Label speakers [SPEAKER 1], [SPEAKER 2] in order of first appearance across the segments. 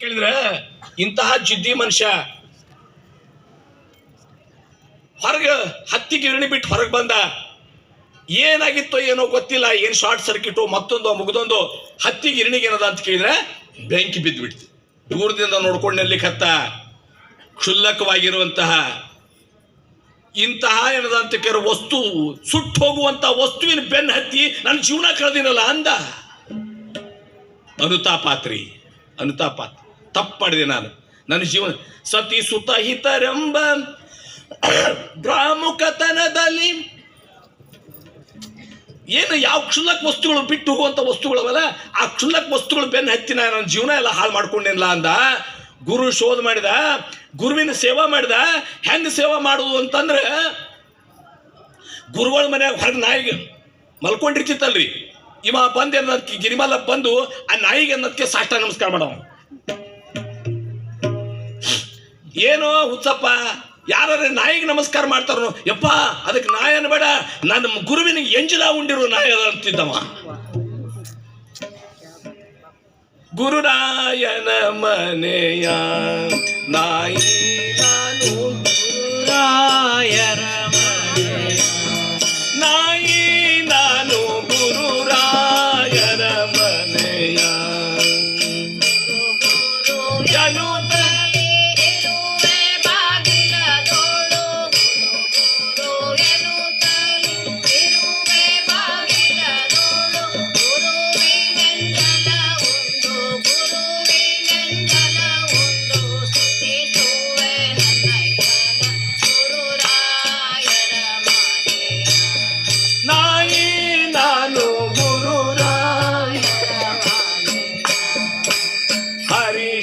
[SPEAKER 1] ಕೇಳಿದ್ರೆ ಇಂತಹ ಜಿದ್ದಿ ಮನುಷ್ಯ ಹೊರಗೆ ಹತ್ತಿ ಗಿರಣಿ ಬಿಟ್ಟು ಹೊರಗೆ ಬಂದ. ಏನಾಗಿತ್ತೋ ಏನೋ ಗೊತ್ತಿಲ್ಲ, ಏನು ಶಾರ್ಟ್ ಸರ್ಕ್ಯೂಟು ಮತ್ತೊಂದು ಮುಗಿದೊಂದು. ಹತ್ತಿ ಗಿರಣಿಗೆ ಏನದ ಅಂತ ಕೇಳಿದ್ರೆ ಬೆಂಕಿ ಬಿದ್ದುಬಿಡ್ತು. ದೂರದಿಂದ ನೋಡ್ಕೊಂಡು ನೆಲ್ಲಿಕತ್ತ ಕ್ಷುಲ್ಲಕವಾಗಿರುವಂತಹ ಇಂತಹ ಏನದ ಅಂತ ಕೇಳ ವಸ್ತು, ಸುಟ್ಟು ಹೋಗುವಂತ ವಸ್ತುವಿನ ಬೆನ್ನು ಹತ್ತಿ ನನ್ನ ಜೀವನ ಕಳೆದಿನಲ್ಲ ಅಂದ. ಅನುತಾಪಾತ್ರಿ, ಅನುತಾಪಾತ್ ತಪ್ಪು ಮಾಡಿದೆ ನಾನು. ನನ್ನ ಜೀವನ ಸತಿ ಸುತ ಹಿತರೆಂಬ ಭ್ರಾಮುಕತನದಲ್ಲಿ ಏನು ಯಾವ ಕ್ಷುಲ್ಲಕ ವಸ್ತುಗಳು ಬಿಟ್ಟು ಹೋಗುವಂಥ ವಸ್ತುಗಳವಲ್ಲ, ಆ ಕ್ಷುಲ್ಲಕ ವಸ್ತುಗಳು ಬೆನ್ನು ಹತ್ತಿ ನನ್ನ ಜೀವನ ಎಲ್ಲ ಹಾಳು ಮಾಡ್ಕೊಂಡೇನಿಲ್ಲ ಅಂದ. ಗುರು ಶೋಧ ಮಾಡಿದ, ಗುರುವಿನ ಸೇವಾ ಮಾಡಿದ. ಹೆಂಗೆ ಸೇವಾ ಮಾಡುವುದು ಅಂತಂದ್ರೆ, ಗುರುಗಳ ಮನ್ಯಾಗ ಹೊರಗೆ ನಾಯಿಗೆ ಮಲ್ಕೊಂಡಿರ್ತಿತ್ತಲ್ರಿ, ಇವ ಬಂದು ಅನ್ನೋದಕ್ಕೆ ಗಿರಿಮಲ್ಲ ಬಂದು ಆ ನಾಯಿಗೆ ಅನ್ನೋದಕ್ಕೆ ಸಾಷ್ಟ ನಮಸ್ಕಾರ ಮಾಡವ. ಏನೋ ಹುಚ್ಚಪ್ಪ, ಯಾರು ನಾಯಿಗೆ ನಮಸ್ಕಾರ ಮಾಡ್ತಾರೋ, ಯಪ್ಪ ಅದಕ್ಕೆ ನಾಯಿ ಅನ್ಬೇಡ, ನನ್ನ ಗುರುವಿನ ಎಂಜಲ ಉಂಡಿರೋ ನಾಯಿ ಅದ ಅಂತಿದ್ದವ. ಗುರುರಾಯನ ಮನೆಯ ನಾಯಿ ನಾನು, ಗುರುರಾಯರ ಮನೆಯ ನಾಯಿ ನಾನು, ಗುರುರಾಯರ ಮನೆಯ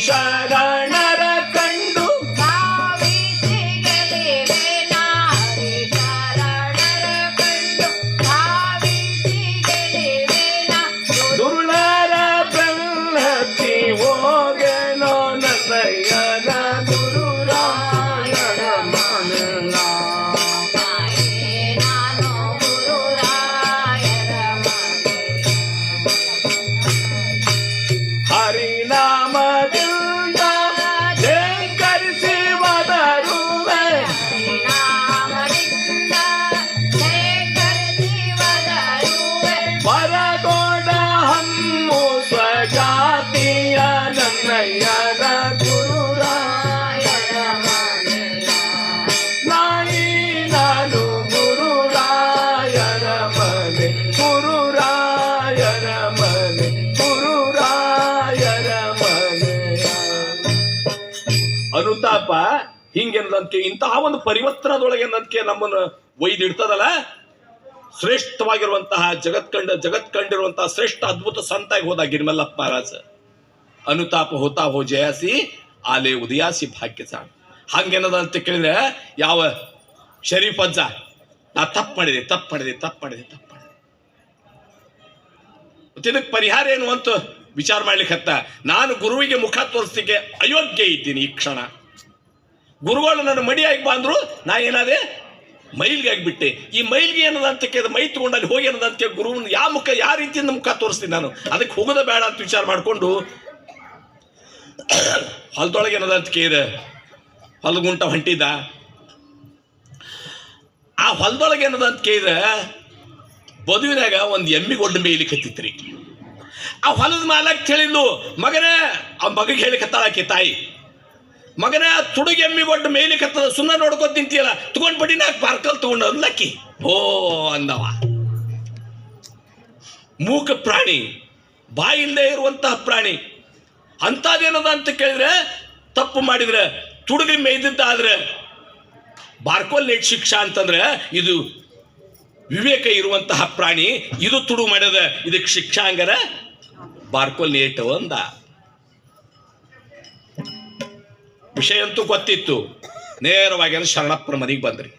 [SPEAKER 1] ಶರಣರ ಕಂಡು ದುರುಳರ ಬೆನ್ನತ್ತಿ ಹೋಗೆನೋ ನನ್ನಯ್ಯನ ಗುರುರಾಯರ ಮನೆಯ ಹರಿನಾಮದ ನನ್ನಯ್ಯನ ಗುರುರಾಯರ ಮನೆಯ ನಾಯಿ ನಾನು, ಗುರುರಾಯರ ಮನೆ, ಗುರುರಾಯರ ಮನೆ, ಗುರುರಾಯರ ಮನೆಯ. ಅನುತಾಪ ಹಿಂಗೇನದಂತೆ ಇಂತಹ ಒಂದು ಪರಿವರ್ತನದೊಳಗೆ ಏನಂತೆ ನಮ್ಮನ್ನು ಒಯ್ದಿಡ್ತದಲ್ಲ. ಶ್ರೇಷ್ಠವಾಗಿರುವಂತಹ ಜಗತ್ ಕಂಡಿರುವಂತಹ ಶ್ರೇಷ್ಠ ಅದ್ಭುತ ಸಂತಾಗಿ ಹೋದ ಗಿರಿಮಲ್ಲಪ್ಪ ಮಹಾರಾಜ. ಅನುತಾಪ ಹೋತಾ ಹೋ ಜಯಾಸಿ ಆಲೆ ಉದಯಾಸಿ ಭಾಗ್ಯ ಸಾಣ. ಹಂಗೇನದ ಅಂತ ಕೇಳಿದ್ರೆ ಯಾವ ಶರೀಫ್ ಅಜ್ಜ, ನಾ ತಪ್ಪು ಮಾಡಿದೆ ಇದಕ್ಕೆ ಪರಿಹಾರ ಏನು ಅಂತ ವಿಚಾರ ಮಾಡ್ಲಿಕ್ಕೆ ಹತ್ತ. ನಾನು ಗುರುವಿಗೆ ಮುಖ ತೋರಿಸ್ಲಿಕ್ಕೆ ಅಯೋಗ್ಯ ಇದ್ದೀನಿ ಈ ಕ್ಷಣ. ಗುರುಗಳು ನನ್ನ ಮಡಿಯಾಗಿ ಬಂದ್ರು, ನಾ ಏನಾದೆ ಮೈಲ್ಗೆ ಆಗಿಬಿಟ್ಟೆ. ಈ ಮೈಲ್ಗೆ ಏನದ ಅಂತ ಕೇಳಿದ್ರೆ ಮೈ ತಗೊಂಡು ಅಲ್ಲಿ ಹೋಗಿ ಏನದ ಅಂತ ಗುರುವಿನ ಯಾವ ರೀತಿಯಿಂದ ಮುಖ ತೋರಿಸ್ತೀನಿ ನಾನು, ಅದಕ್ಕೆ ಹೋಗೋದ ಬೇಡ ಅಂತ ವಿಚಾರ ಮಾಡಿಕೊಂಡು ಹೊಲದೊಳಗೆ ಏನದ ಅಂತ ಕೇಳಿದೆ, ಹೊಲಗುಂಟ ಹೊಂಟಿದ್ದ. ಆ ಹೊಲದೊಳಗೆ ಏನದ ಅಂತ ಕೇಳಿದ್ರೆ ಬದುವಿನಾಗ ಒಂದು ಎಮ್ಮಿಗೊಡ್ಡು ಮೇಯ್ಲಿಕ್ಕೆ ಹತ್ತಿತ್ರಿ. ಆ ಹೊಲದ ಮಾಲಕ್ ಹೇಳಿದ್ಲು, ಮಗನೇ, ಆ ಮಗಗೆ ಹೇಳಿಕತ್ತಾಳಾಕಿ ತಾಯಿ, ಮಗನ ತುಡುಗಿ ಎಮ್ಮಿಗೊಡ್ಡು ಮೇಯ್ಲಿಕ್ಕೆ ಹತ್ತದ, ಸುಮ್ಮನೆ ನೋಡ್ಕೊತ ನಿಂತಿಯಲ್ಲ, ತಗೊಂಡ್ ಬಡಿನಾಗ ಪಾರ್ಕಲ್ ತಗೊಂಡು ಅನ್ಲಕ್ಕಿ. ಓ ಅಂದವ. ಮೂಕ ಪ್ರಾಣಿ, ಬಾಯಿಲ್ಲದೆ ಇರುವಂತಹ ಪ್ರಾಣಿ. ಅಂಥದ್ದೇನದ ಅಂತ ಕೇಳಿದ್ರೆ ತಪ್ಪು ಮಾಡಿದ್ರೆ ತುಡುಗಿ ಮೇಯ್ದಿದ್ದಾದ್ರೆ ಬಾರ್ಕೋಲ್ ನೇಟ್ ಶಿಕ್ಷಾ ಅಂತಂದ್ರೆ ಇದು ವಿವೇಕ ಇರುವಂತಹ ಪ್ರಾಣಿ, ಇದು ತುಡು ಮಾಡ್ಯದ, ಇದಕ್ಕೆ ಶಿಕ್ಷಾ ಹಂಗಾರ ಬಾರ್ಕೋಲ್ ನೇಟ್ ಅಂದ. ವಿಷಯ ಅಂತೂ ಗೊತ್ತಿತ್ತು. ನೇರವಾಗಿ ಅಂದ್ರೆ ಶರಣಪ್ಪನ ಮನೆಗೆ ಬಂದ್ರಿ.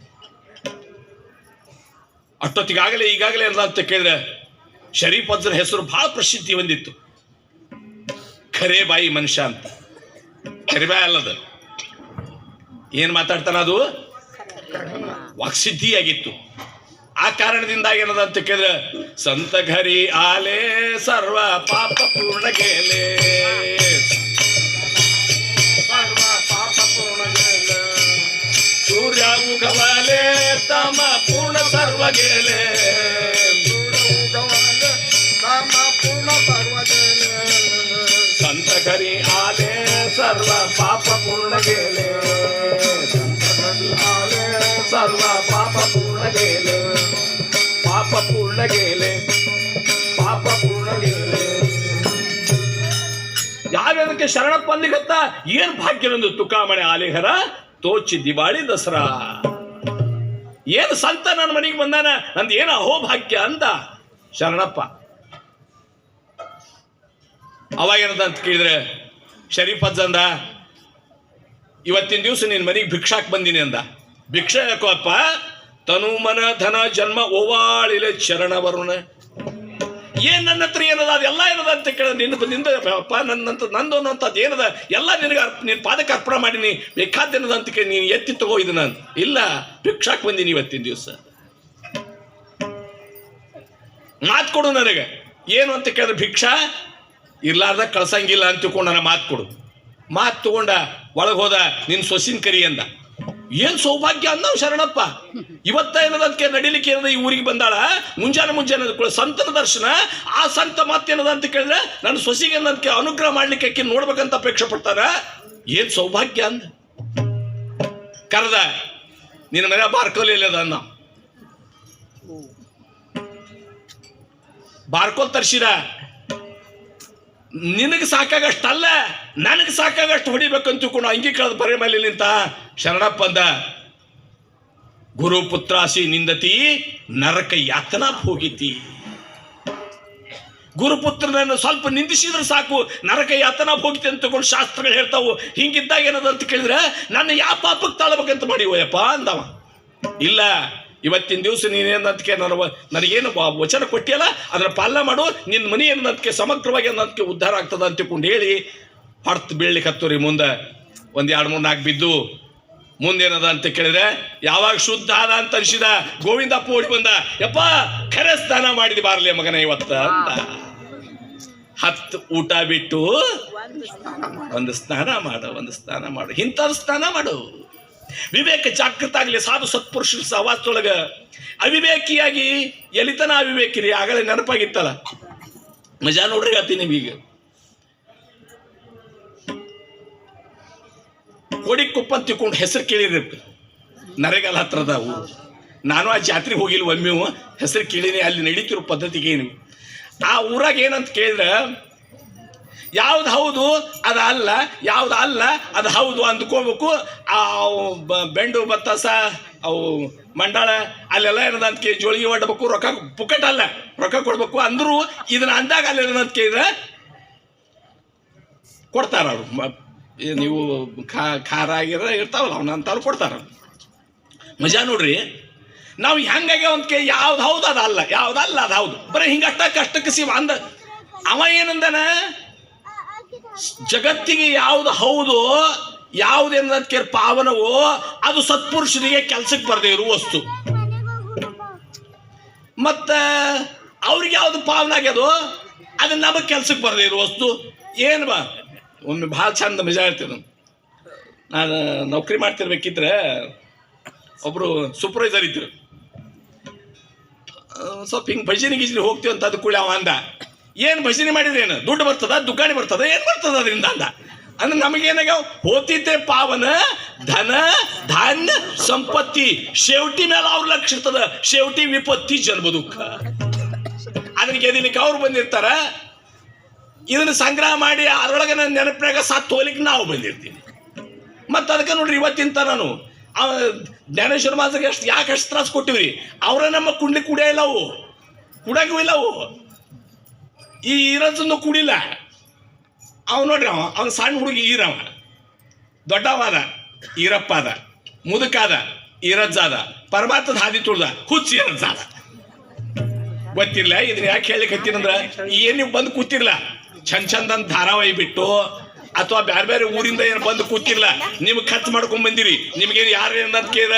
[SPEAKER 1] ಅಷ್ಟೊತ್ತಿಗಾಗಲೇ ಈಗಾಗಲೇ ಅಂತ ಕೇಳಿದ್ರೆ ಶರೀಫ್ ಅಜ್ಜನ ಹೆಸರು ಬಹಳ ಪ್ರಸಿದ್ಧಿ ಹೊಂದಿತ್ತು. ಖರೇ ಬಾಯಿ ಮನುಷ್ಯ ಅಂತ. ಖರೆ ಬಾಯಿ ಅಲ್ಲದ, ಏನ್ ಮಾತಾಡ್ತಾನ ಅದು ವಾಕ್ಸಿದ್ಧಿಯಾಗಿತ್ತು. ಆ ಕಾರಣದಿಂದ ಏನದ ಅಂತ ಕೇಳಿದ್ರೆ ಸಂತ ಘರಿ ಆಲೆ ಸರ್ವ ಪಾಪ ಪೂರ್ಣ ಗೆಲೆ गवाले तम पूर्ण सर्व गेले संत घरी आले सर्व पाप पूर्ण गेले संत घरी आले सर्व पाप पूर्ण गेले पाप पूर्ण गेले पाप पूर्ण गेले ಯಾವ್ಯಾದಕ್ಕೆ ಶರಣಪ್ಪ ಅಂದಿಗತ್ತ ಏನ್ ಭಾಗ್ಯನೊಂದು ತುಕಾಮಣೆ ಆಲೇಹರ ತೋಚಿ ದಿವಾಳಿ ದಸರಾ ಏನ್ ಸಂತ ನನ್ನ ಮನೆಗೆ ಬಂದಾನ ನಂದು ಏನು ಅಹೋಭಾಗ್ಯ ಅಂದ ಶರಣಪ್ಪ. ಅವಾಗ ಏನದ ಅಂತ ಕೇಳಿದ್ರೆ ಶರೀಫ್ ಅಜ್ಜಂದ ಇವತ್ತಿನ ದಿವಸ ನಿನ್ನ ಮನೆಗೆ ಭಿಕ್ಷಾಕ್ ಬಂದೀನಿ ಅಂದ. ಭಿಕ್ಷೆ ಯಾಕೋ ಅಪ್ಪ? ತನು ಮನ ಧನ ಜನ್ಮ ಓವಾಳಿಲೆ ಚರಣ ವರುಣ ಏನ್ ನನ್ನ ಹತ್ರ ಏನದ ಅದೆಲ್ಲ ಏನದ ಅಂತ ಕೇಳ ನಿಂದಪ್ಪ ನನ್ನಂತ ನಂದು ಅನ್ನೋಂಥದ್ದು ಏನದ ಎಲ್ಲ ನಿನಗೆ ನಿನ್ನ ಪಾದಕ್ಕೆ ಅರ್ಪಣೆ ಮಾಡೀನಿ ಬೇಕಾದ್ದೇನದ ಅಂತ ಕೇಳಿ ನೀನು ಎತ್ತಿ ತಗೋ ಇದನ್ನ ಇಲ್ಲ ಭಿಕ್ಷಾಕ್ ಬಂದೀನಿ ಇವತ್ತಿನ ದಿವಸ ಮಾತು ಕೊಡು ನನಗೆ ಏನು ಅಂತ ಕೇಳಿದ್ರೆ ಭಿಕ್ಷಾ ಇರ್ಲಾರ್ದ ಕಳ್ಸಂಗಿಲ್ಲ ಅಂತ ತಿಳ್ಕೊಂಡು ನನ್ನ ಮಾತು ಕೊಡು. ಮಾತು ತಗೊಂಡ ಒಳಗೆ ಹೋದ ನಿನ್ನ ಸೊಸಿನ ಕರಿ ಅಂದ. ಏನ್ ಸೌಭಾಗ್ಯ ಅಂದವ್ ಶರಣಪ್ಪ. ಇವತ್ತ ಏನದಂತ ನಡಿಲಿಕ್ಕೆ ಏನದ ಈ ಊರಿಗೆ ಬಂದಾಳ ಮುಂಜಾನೆ ಸಂತನ ದರ್ಶನ. ಆ ಸಂತ ಮಾತೇನದ ಅಂತ ಕೇಳಿದ್ರೆ ನನ್ನ ಸೊಸಿಗೆ ಏನಂತ ಅನುಗ್ರಹ ಮಾಡ್ಲಿಕ್ಕೆ ಆಕಿ ನೋಡ್ಬೇಕಂತ ಅಪೇಕ್ಷೆ ಪಡ್ತಾರ. ಏನ್ ಸೌಭಾಗ್ಯ ಅಂದ ಕರೆದ ನಿನ್ನ ಮನೆ ಬಾರ್ಕೋಲ್ ಇಲ್ಲದ ಅನ್ನ ಬಾರ್ಕೋಲ್ ತರ್ಸಿದ. ನಿನಗೆ ಸಾಕಾಗಷ್ಟಲ್ಲ ನನಗೆ ಸಾಕಾಗಷ್ಟು ಹೊಡಿಬೇಕಂತ ತಿಳ್ಕೊಂಡು ಅಂಗಿ ಕಳೆದ ಬರೆ ಮೇಲೆ ನಿಂತ ಶರಣಪ್ಪ ಅಂದ. ಗುರುಪುತ್ರಾಸಿ ನಿಂದತಿ ನರಕ ಯಾತನಾ ಹೋಗಿತಿ. ಗುರುಪುತ್ರನನ್ನು ಸ್ವಲ್ಪ ನಿಂದಿಸಿದ್ರೆ ಸಾಕು ನರಕ ಯಾತನಾ ಹೋಗಿತಿ ಅಂತ ತಿಳ್ಕೊಂಡು ಶಾಸ್ತ್ರಗಳು ಹೇಳ್ತಾವು. ಹಿಂಗಿದ್ದಾಗ ಏನದಂತ ಕೇಳಿದ್ರೆ ನನ್ನ ಯಾವ ಪಾಪಕ್ಕೆ ತಾಳ್ಬೇಕಂತ ಮಾಡಿವಯ್ಯಪ್ಪ ಅಂದವ. ಇಲ್ಲ ಇವತ್ತಿನ ದಿವಸ ನೀನೇನಂತಕ್ಕೆ ನನಗೇನು ವಚನ ಕೊಟ್ಟಿಯಲ್ಲ ಅದರ ಪಾಲನೆ ಮಾಡು. ನಿನ್ನ ಮನೆ ಏನಂತಕ್ಕೆ ಸಮಗ್ರವಾಗಿ ಏನಂತಕ್ಕೆ ಉದ್ಧಾರ ಆಗ್ತದ ಅಂತ ತಿಳ್ಕೊಂಡು ಹೇಳಿ ಹೊಡ್ತು ಬೀಳ್ಲಿಕ್ಕೆ ಹತ್ತೋರಿ. ಮುಂದೆ ಒಂದು 2 3 4 ಬಿದ್ದು ಮುಂದೇನದ ಅಂತ ಕೇಳಿದ್ರೆ ಯಾವಾಗ ಶುದ್ಧ ಆದ ಅಂತ ಅನಿಸಿದ ಗೋವಿಂದಪ್ಪ ಓಡಿ ಬಂದ. ಯಪ್ಪ ಖರೆ ಸ್ನಾನ ಮಾಡಿದಿ ಬಾರ್ಲಿ ಮಗನ ಇವತ್ತ ಅಂತ. 10 ಊಟ ಬಿಟ್ಟು ಒಂದು ಸ್ನಾನ ಮಾಡು ಇಂಥದ್ದು ಸ್ನಾನ ಮಾಡು. ವಿವೇಕ ಜಾಗೃತ ಆಗಲಿ. ಸಾಧು ಸತ್ಪುರುಷರ ಸಹವಾಸದೊಳಗ ಅವಿವೇಕಿಯಾಗಿ ಎಲಿತನ ಅವಿವೇಕಿ ರೀ ಆಗಲೇ ನೆನಪಾಗಿತ್ತಲ್ಲ ಮಜಾ ನೋಡ್ರಿ ಹೇಳ್ತೀನಿ ನಿಮಗೀಗ. ಕೋಡಿಕೊಪ್ಪ ಅಂತ ತಿಳ್ಕೊಂಡು ಹೆಸರು ಕೇಳಿರಿ ನರೇಗಾಲ ಹತ್ರದ ಊರು. ನಾನು ಆ ಜಾತ್ರೆಗೆ ಹೋಗಿಲ್ಲ ಒಮ್ಮೆ ಹೆಸರು ಕೇಳೀನಿ. ಅಲ್ಲಿ ನಡೀತಿರೋ ಪದ್ಧತಿಗೆ ಏನು ಆ ಊರಾಗ ಏನಂತ ಕೇಳಿದ್ರೆ ಯಾವ್ದು ಹೌದು ಅದು ಅಲ್ಲ, ಯಾವ್ದು ಅಲ್ಲ ಅದು ಹೌದು ಅಂದ್ಕೋಬೇಕು. ಆ ಬೆಂಡು ಬತ್ತಾಸ ಅವು ಮಂಡಾಳ ಅಲ್ಲೆಲ್ಲ ಏನದಂತ ಕೇಳಿ ಜೋಳಿಗೆ ಒಡ್ಬೇಕು. ರೊಕ್ಕ ಪುಕ್ಕಟ್ ಅಲ್ಲ, ರೊಕ್ಕ ಕೊಡ್ಬೇಕು. ಅಂದರೂ ಇದನ್ನ ಅಂದಾಗ ಅಲ್ಲಿ ಏನಂತ ಕೇಳಿದ್ರೆ ಕೊಡ್ತಾರ ಅವರು. ನೀವು ಖಾರ ಆಗಿರ ಇರ್ತಾವಲ್ಲ ಅವನ ಅಂತವ್ರು ಕೊಡ್ತಾರ. ಮಜಾ ನೋಡ್ರಿ. ನಾವು ಹೆಂಗಾಗಿ ಅವನ್ಕೆ ಯಾವ್ದು ಹೌದು ಅದು ಅಲ್ಲ, ಯಾವ್ದಲ್ಲ ಅದು ಹೌದು. ಬರೀ ಹಿಂಗಷ್ಟಕ್ಕೆ ಸಿವ ಅಂದ. ಅವ ಏನಂದನ ಜಗತ್ತಿಗೆ ಯಾವ್ದು ಹೌದು ಯಾವುದೇನದಕ್ಕೆ ಪಾವನವೋ ಅದು ಸತ್ಪುರುಷರಿಗೆ ಕೆಲ್ಸಕ್ಕೆ ಬರದೇ ಇರುವ ವಸ್ತು. ಮತ್ತ ಅವ್ರಿಗೆ ಯಾವ್ದು ಪಾವನ ಆಗ್ಯದೋ ಅದು ನಮಗೆ ಕೆಲ್ಸಕ್ಕೆ ಬರದೇ ಇರುವ ವಸ್ತು. ಏನು ಬಾ ಒಮ್ಮೆ ಭಾಳ ಚಂದ ಮಜಾ ಹೇಳ್ತೇನೆ. ನಾನು ನೌಕರಿ ಮಾಡ್ತಿರ್ಬೇಕಿದ್ರೆ ಒಬ್ಬರು ಸೂಪರ್ವೈಸರ್ ಇದ್ರು. ಸ್ವಲ್ಪ ಹಿಂಗೆ ಭಜನೆ ಗಿಜನೆ ಹೋಗ್ತೀವಿ ಅಂತ ಅದು ಕೂಡ ಅವ ಅಂದ. ಏನು ಭಜನೆ ಮಾಡಿದ್ರೆ ಏನು ದುಡ್ಡು ಬರ್ತದ, ದುಕಾಣಿ ಬರ್ತದ, ಏನು ಬರ್ತದ ಅದರಿಂದ ಅಂದ. ಅಂದ್ರೆ ನಮಗೇನಾಗ್ಯಾವ ಹೋತಿದ್ದೆ ಪಾವನ ಧನ ಧಾನ್ಯ ಸಂಪತ್ತಿ. ಶೇವಟಿ ಮೇಲೆ ಅವ್ರ ಲಕ್ಷ ಇರ್ತದ, ಶೇವಟಿ ವಿಪತ್ತಿ ಜನ್ಮ ದುಃಖ. ಅದನ್ನ ಗೆದಿಲಿಕ್ಕೆ ಅವ್ರು ಬಂದಿರ್ತಾರ. ಇದನ್ನು ಸಂಗ್ರಹ ಮಾಡಿ ಅದರೊಳಗೆ ನನ್ನ ನೆನಪಿನಾಗ ಸತ್ತು ಹೋಗ್ಲಿಕ್ಕೆ ನಾವು ಬಂದಿರ್ತೀವಿ. ಮತ್ತು ಅದಕ್ಕೆ ನೋಡ್ರಿ ಇವತ್ತಿಂತ ನಾನು ಜ್ಞಾನೇಶ್ವರ ಮಾಸಕ್ಕೆ ಯಾಕೆ ಅಷ್ಟು ತ್ರಾಸ ಕೊಟ್ಟಿವ್ರಿ. ಅವರ ನಮ್ಮ ಕುಡ್ಲಿಕ್ಕೆ ಕುಡಿಯಲ್ಲ, ಅವು ಕುಡಂಗೂ ಇಲ್ಲ. ಅವು ಈ ಈರಜ್ಜನ್ನು ಕುಡಿಲ್ಲ. ಅವ ನೋಡ್ರಿ ಅವನು ಸಣ್ಣ ಹುಡುಗಿ ಈರವ, ದೊಡ್ಡವಾದ ಈರಪ್ಪ ಅದ, ಮುದುಕಾದ ಈರಜ್ಜ ಅದ, ಪರಮಾತ್ಮದ ಹಾದಿ ತುಳ್ದ ಹುಚ್ಚಿ ಈರಜ್ಜ ಅದ. ಗೊತ್ತಿಲ್ಲ. ಇದನ್ನ ಯಾಕೆ ಹೇಳಲಿಕ್ಕೆ ಹತ್ತೀನಂದ್ರೆ ಏನು ನೀವು ಬಂದು ಕೂತಿರ್ಲ ಚಂದಂತ ಧಾರಾವಾಹಿ ಬಿಟ್ಟು ಅಥವಾ ಬೇರೆ ಬೇರೆ ಊರಿಂದ ಏನು ಬಂದು ಕೂತಿರ್ಲ ನಿಮ್ಗೆ ಖರ್ಚು ಮಾಡ್ಕೊಂಡ್ ಬಂದಿರಿ. ನಿಮ್ಗೇನು ಯಾರು ಏನಂತ ಕೇಳ